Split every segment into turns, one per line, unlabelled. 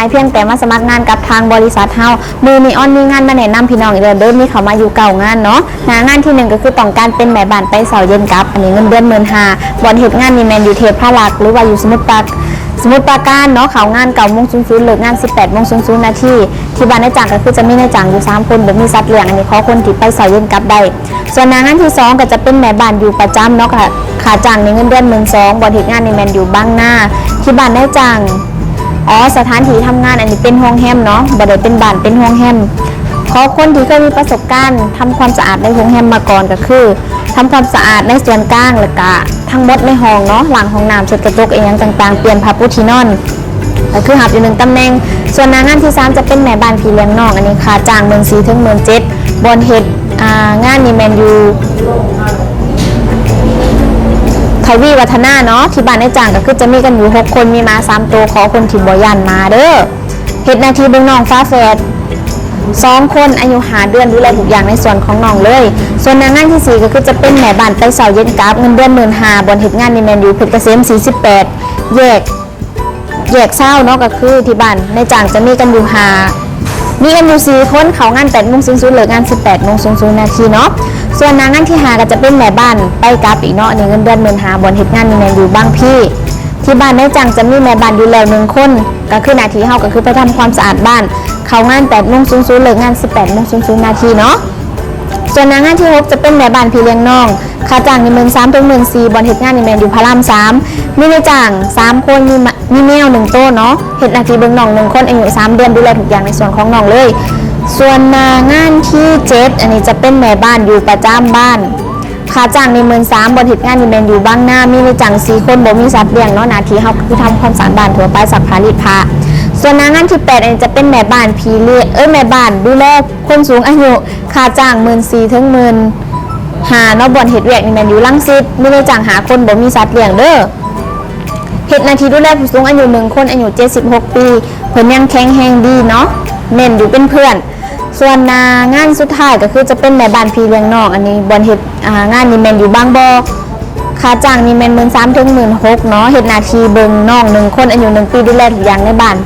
ายๆเพียงแต่มาสมัครงานกับทางบริษัทเฮามือมีออนมีงานมาแนะนำพี่น้องอีกเดิมมีเขามาอยู่เก่างานเนาะงานที่1ก็คือต้องการเป็นแม่บ้านไปเสาเย็นกับอันนี้เงินเดือน15,000บอนเหตุงานนี่แมนอยู่เทพพระลักษณ์หรือว่าอยู่สมุทรปราการเนาะเขางาน9:00 เลิกงาน 18:00 นาทีที่บ้านนายจ้างก็คือจะมีนายจ้างอยู่3คนแบบมีสัตว์เลี้ยงอันนี้ขอคนที่ไปเสาเย็นกับได้ส่วนงานที่2ก็จะเป็นแม่บ้านอยู่ประจำเนาะค่ะค่าจ้างในเงินเดือน12,000บอนเหตุงานนี่แมนอยู่บางหน้าที่บ้านนายจ้างสถานที่ทำงานอันนี้เป็นโรงแรมเนาะบ่ได้เป็นบ้านเป็นโรงแรมขอคนที่เคยมีประสบการณ์ทำความสะอาดในโรงแรมมาก่อนก็คือทำความสะอาดในส่วนกลางแล้วก็ทั้งหมดในห้องเนาะหลังห้องน้ำเช็ดกระจกเองต่างๆเปลี่ยนผ้าปูที่นอนก็คือหับอยู่1ตำแหน่งส่วนงานที่3จะเป็นแม่บ้านพี่เลี้ยงน้องอันนี้ค่าจ้าง14,000 ถึง 17,000บอนเฮ็ดงานนี่แมนอยู่ทวีวัฒนาเนาะที่บ้านนายจ้างก็คือจะมีกันอยู่6คนมีมา3ตัวขอคนที่บ่ยันมาเด้อเฮ็ดหน้าที่เบิ่งน้องฟ้าแฝด2 คนอายุ5 เดือนดูแลทุกอย่างในส่วนของน้องเลยส่วนงานที่4ก็คือจะเป็นแม่บ้านไปเสาเย็นกับเงินเดือน15,000บอนเฮ็ดงานนี่แมนอยู่เพชรเกษม48แยกเช้าเนาะก็คือที่บ้านนายจ้างจะมีกันอยู่มีกันอยู่4 คนเขางาน8:00 เลิกงาน 18:00 นาทีเนาะส่วนงานที่5ก็จะเป็นแม่บ้านไปกับอีกเนาะนี่เงินเดือน15,000บอนเฮ็ดงานนี่แมนอยู่บางพี่ที่บ้านนายจ้างจะมีแม่บ้านอยู่แล้ว1 คนก็คือหน้าที่เฮาก็คือไปทำความสะอาดบ้านเขางาน8:00 เลิกงาน 18:00 นาทีเนาะส่วนงานที่6จะเป็นแม่บ้านพี่เลี้ยงน้องค่าจ้างนี่13,000 ถึง 14,000บอนเฮ็ดงานนี่แมนอยู่พระราม3มีนายจ้าง3 คนมีแมว1 ตัวเนาะเฮ็ดหน้าที่เบิ่งน้อง1 คนอายุ3 เดือนดูแลทุกอย่างในส่วนของน้องเลยส่วนงานที่7อันนี้จะเป็นแม่บ้านอยู่ประจำบ้านค่าจ้างใน13,000บอนเฮ็ดงานนี่แมนอยู่บางหน้ามีนายจ้าง4 คนบ่มีสัตว์เลี้ยงเนาะหน้าที่เฮาคือทำความสะอาดบ้านทั่วไปซักผ้ารีดผ้าส่วนงานที่8อันนี้จะเป็นแม่บ้านพี่เลี้ยงแม่บ้านดูแลคนสูงอายุค่าจ้าง14,000 ถึง 15,000เนาะบ่อนเฮ็ดเวียกนี่แม่นอยู่รังสิตมีนายจ้าง5 คนบ่มีสัตว์เลี้ยงเด้อเฮ็ดหน้าที่ดูแลผู้สูงอายุ1 คนอายุ76 ปีเพิ่นยังแข็งแรงดีเนาะเน้นอยู่เป็นเพื่อนส่วนงานสุดท้ายก็คือจะเป็นแม่บ้านพี่เลี้ยงน้องอันนี้บ่อนเฮ็ดงานนี่แม่นอยู่บางบ่อค่าจ้างนี่แม่น13,000 ถึง 16,000เนาะเฮ็ดหน้าที่เบิ่งน้อง1 คนอายุ1 ปีดูแลทุกอย่างในบ้าน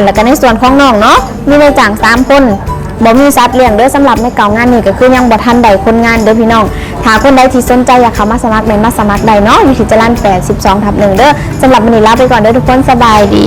แล้วก็ในส่วนของน้องเนาะมีนายจ้าง3 คนบ่มีสัตว์เลี้ยงเด้อสำหรับในเก่างานนี่ก็คือยังบ่ทันได้คนงานเด้อพี่น้องถ้าคนใดที่สนใจอยากเข้ามาสมัครได้มาสมัครได้เนาะอยู่ที่จรัญ82/1เด้อสำหรับมื้อนี้ลาไปก่อนเด้อทุกคนสบายดี